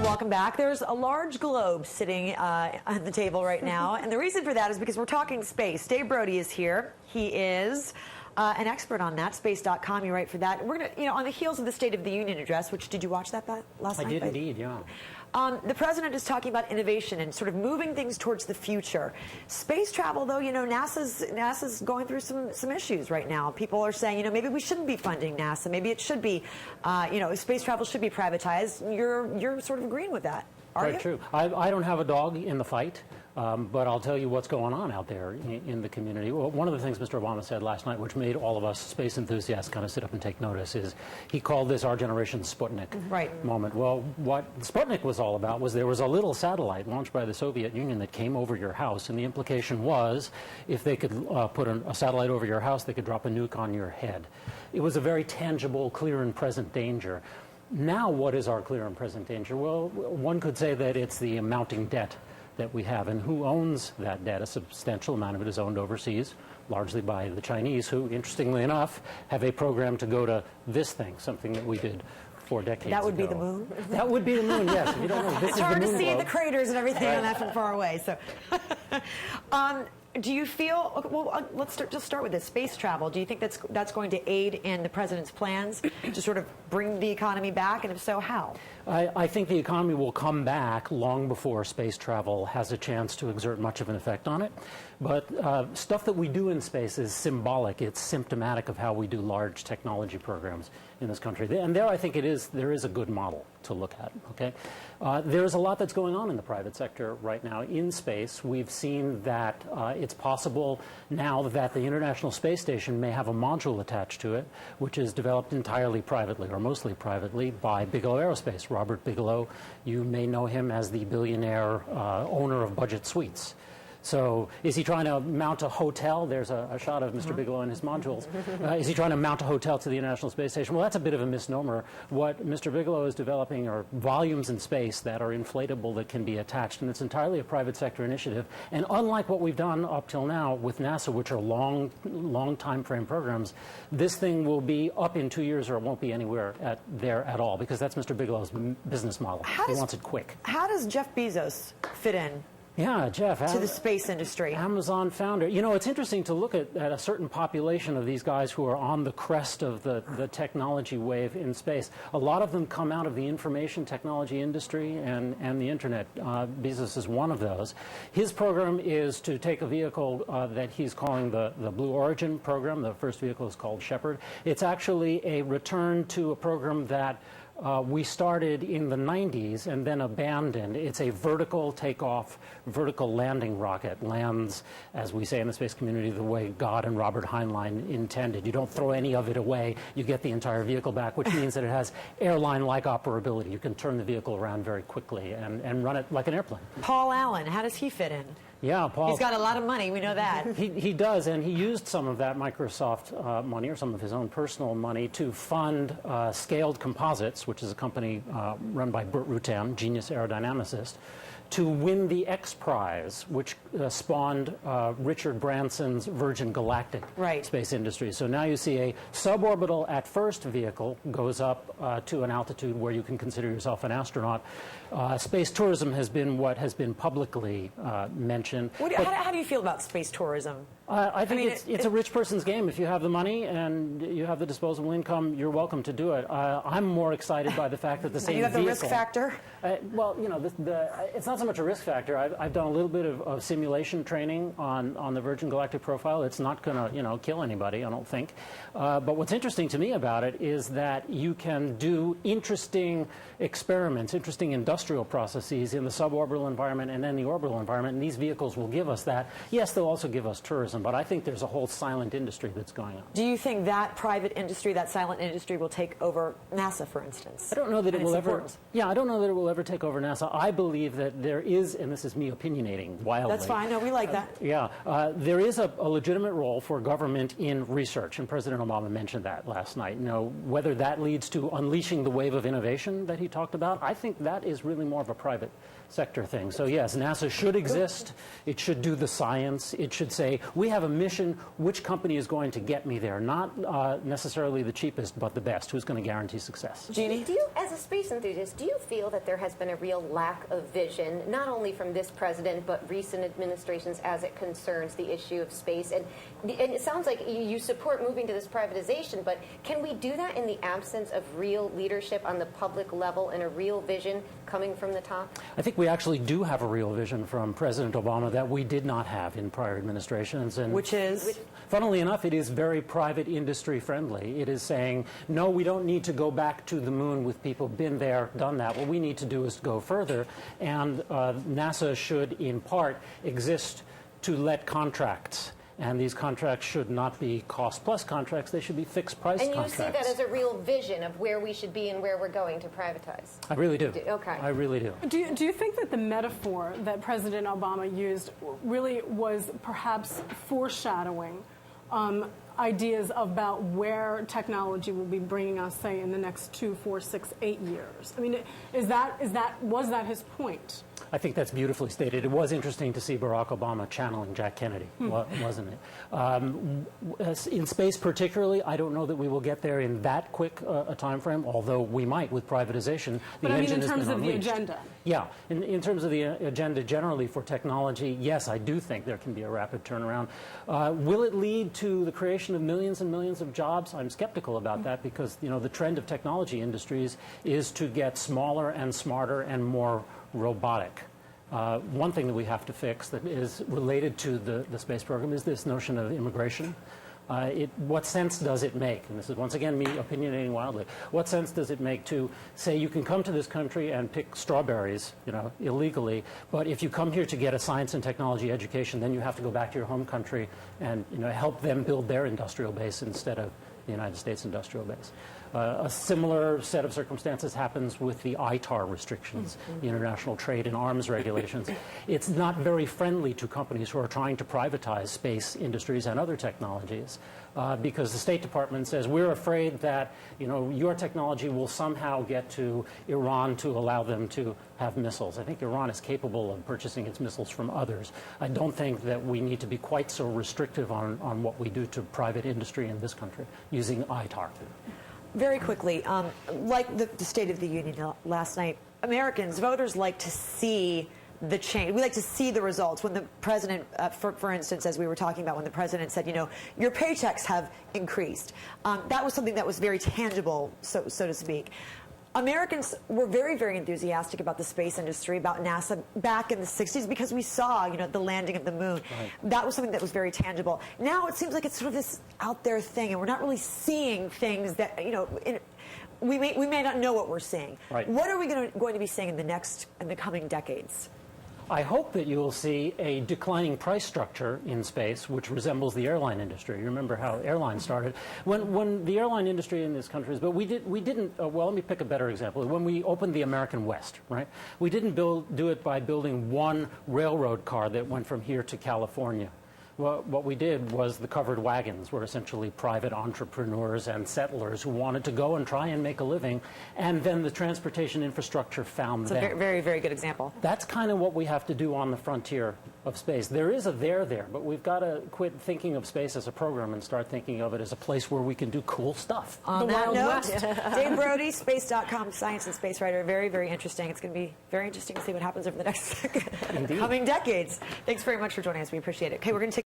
Welcome back. There's a large globe sitting on the table right now, and the reason for that is because we're talking space. Dave Brody is here. He is an expert on that, space.com. You write for that. We're going to, on the heels of the State of the Union address, which, did you watch that last night? I did indeed, yeah. The president is talking about innovation and sort of moving things towards the future. Space travel, though, NASA's going through some issues right now. People are saying, maybe we shouldn't be funding NASA. Maybe it should be, space travel should be privatized. You're sort of agreeing with that, are you? Very true. I don't have a dog in the fight. But I'll tell you what's going on out there in the community. Well, one of the things Mr. Obama said last night, which made all of us space enthusiasts kind of sit up and take notice, is he called this our generation's Sputnik moment. Well, what Sputnik was all about was there was a little satellite launched by the Soviet Union that came over your house, and the implication was if they could put a satellite over your house, they could drop a nuke on your head. It was a very tangible, clear and present danger. Now, what is our clear and present danger? Well, one could say that it's the mounting debt that we have, and who owns that debt. A substantial amount of it is owned overseas, largely by the Chinese, who, interestingly enough, have a program to go to this thing, something that we did 4 decades ago. That would be the moon? That would be the moon, yes. If you don't know, it's hard to see the craters and everything on that from far away. So, do you feel, well, let's just start with this, space travel. Do you think that's going to aid in the president's plans to sort of bring the economy back, and if so, how? I think the economy will come back long before space travel has a chance to exert much of an effect on it. But stuff that we do in space is symbolic. It's symptomatic of how we do large technology programs in this country. And there I think there is a good model to look at. Okay, there's a lot that's going on in the private sector right now in space. We've seen that it's possible now that the International Space Station may have a module attached to it, which is developed entirely privately, or mostly privately, by Bigelow Aerospace. Robert Bigelow, you may know him as the billionaire owner of Budget Suites. So is he trying to mount a hotel? There's a shot of Mr. Bigelow and his modules. Is he trying to mount a hotel to the International Space Station? Well, that's a bit of a misnomer. What Mr. Bigelow is developing are volumes in space that are inflatable that can be attached, and it's entirely a private sector initiative. And unlike what we've done up till now with NASA, which are long time frame programs, this thing will be up in 2 years, or it won't be anywhere there at all, because that's Mr. Bigelow's business model. He wants it quick. How does Jeff Bezos fit in? Yeah, Jeff. To the space industry. Amazon founder. It's interesting to look at a certain population of these guys who are on the crest of the technology wave in space. A lot of them come out of the information technology industry and the internet. Bezos is one of those. His program is to take a vehicle that he's calling the Blue Origin program. The first vehicle is called Shepard. It's actually a return to a program that we started in the 90s and then abandoned. It's a vertical takeoff, vertical landing rocket. Lands, as we say in the space community, the way God and Robert Heinlein intended. You don't throw any of it away. You get the entire vehicle back, which means that it has airline-like operability. You can turn the vehicle around very quickly and run it like an airplane. Paul Allen, how does he fit in? Yeah, Paul. He's got a lot of money, we know that. He does, and he used some of that Microsoft money, or some of his own personal money, to fund Scaled Composites, which is a company run by Burt Rutan, genius aerodynamicist, to win the X Prize, which spawned Richard Branson's Virgin Galactic space industry. So now you see a suborbital at first vehicle goes up to an altitude where you can consider yourself an astronaut. Space tourism has been what has been publicly mentioned. How do you feel about space tourism? I think it's a rich person's game. If you have the money and you have the disposable income, you're welcome to do it. I'm more excited by the fact that the same vehicle... You have the risk factor? Well, it's not so much a risk factor. I've done a little bit of simulation training on the Virgin Galactic profile. It's not going to, kill anybody, I don't think. But what's interesting to me about it is that you can do interesting experiments, interesting industrial processes in the suborbital environment and then the orbital environment, and these vehicles will give us that. Yes, they'll also give us tourism, but I think there's a whole silent industry that's going on. Do you think that private industry, that silent industry, will take over NASA, for instance? I don't know that it will ever. Yeah, I don't know that it will ever take over NASA. I believe that there is, and this is me opinionating wildly. That's fine. No, we like that. Yeah, there is a legitimate role for government in research, and President Obama mentioned that last night. Whether that leads to unleashing the wave of innovation that he talked about, I think that is really more of a private sector thing. So yes, NASA should exist. It should do the science. It should say, we we have a mission, which company is going to get me there? Not necessarily the cheapest, but the best. Who's going to guarantee success? Jeannie? Do you, as a space enthusiast, do you feel that there has been a real lack of vision, not only from this president, but recent administrations as it concerns the issue of space? And it sounds like you support moving to this privatization, but can we do that in the absence of real leadership on the public level and a real vision coming from the top? I think we actually do have a real vision from President Obama that we did not have in prior administrations. And Which is? Funnily enough, it is very private industry friendly. It is saying, no, we don't need to go back to the moon with people been there, done that. What we need to do is go further. And NASA should, in part, exist to let contracts. And these contracts should not be cost-plus contracts. They should be fixed-price contracts. And you see that as a real vision of where we should be and where we're going to privatize? I really do. Okay. I really do. Do you think that the metaphor that President Obama used really was perhaps foreshadowing ideas about where technology will be bringing us, say, in the next 2, 4, 6, 8 years? I mean, was that his point? I think that's beautifully stated. It was interesting to see Barack Obama channeling Jack Kennedy, wasn't it? In space particularly, I don't know that we will get there in that quick a time frame, although we might with privatization. But I mean in terms of the agenda. Yeah, in terms of the agenda generally for technology, yes, I do think there can be a rapid turnaround. Will it lead to the creation of millions and millions of jobs? I'm skeptical about that because, you know, the trend of technology industries is to get smaller and smarter and more robotic. One thing that we have to fix that is related to the space program is this notion of immigration. What sense does it make, and this is once again me opinionating wildly, what sense does it make to say you can come to this country and pick strawberries, you know, illegally, but if you come here to get a science and technology education, then you have to go back to your home country and, you know, help them build their industrial base instead of the United States industrial base. A similar set of circumstances happens with the ITAR restrictions, the international trade and arms regulations. It's not very friendly to companies who are trying to privatize space industries and other technologies because the State Department says we're afraid that, you know, your technology will somehow get to Iran to allow them to have missiles. I think Iran is capable of purchasing its missiles from others. I don't think that we need to be quite so restrictive on what we do to private industry in this country using ITAR. Very quickly, like the State of the Union last night, Americans, voters like to see the change. We like to see the results. When the president, for instance, as we were talking about, when the president said, you know, your paychecks have increased, that was something that was very tangible, so to speak. Americans were very, very enthusiastic about the space industry, about NASA back in the 60s because we saw, you know, the landing of the moon. Right. That was something that was very tangible. Now it seems like it's sort of this out there thing, and we're not really seeing things that, you know, we may not know what we're seeing. Right. What are we going to be seeing in the coming decades? I hope that you will see a declining price structure in space, which resembles the airline industry. You remember how airlines started. When the airline industry in this country we didn't, well, let me pick a better example. When we opened the American West, right, we didn't do it by building one railroad car that went from here to California. Well, what we did was the covered wagons were essentially private entrepreneurs and settlers who wanted to go and try and make a living, and then the transportation infrastructure found them. It's a very, very good example. That's kind of what we have to do on the frontier of space. There is a there, but we've got to quit thinking of space as a program and start thinking of it as a place where we can do cool stuff. On that note, Dave Brody, space.com, science and space writer. Very, very interesting. It's going to be very interesting to see what happens over the next coming decades. Thanks very much for joining us. We appreciate it. Okay, we're going to take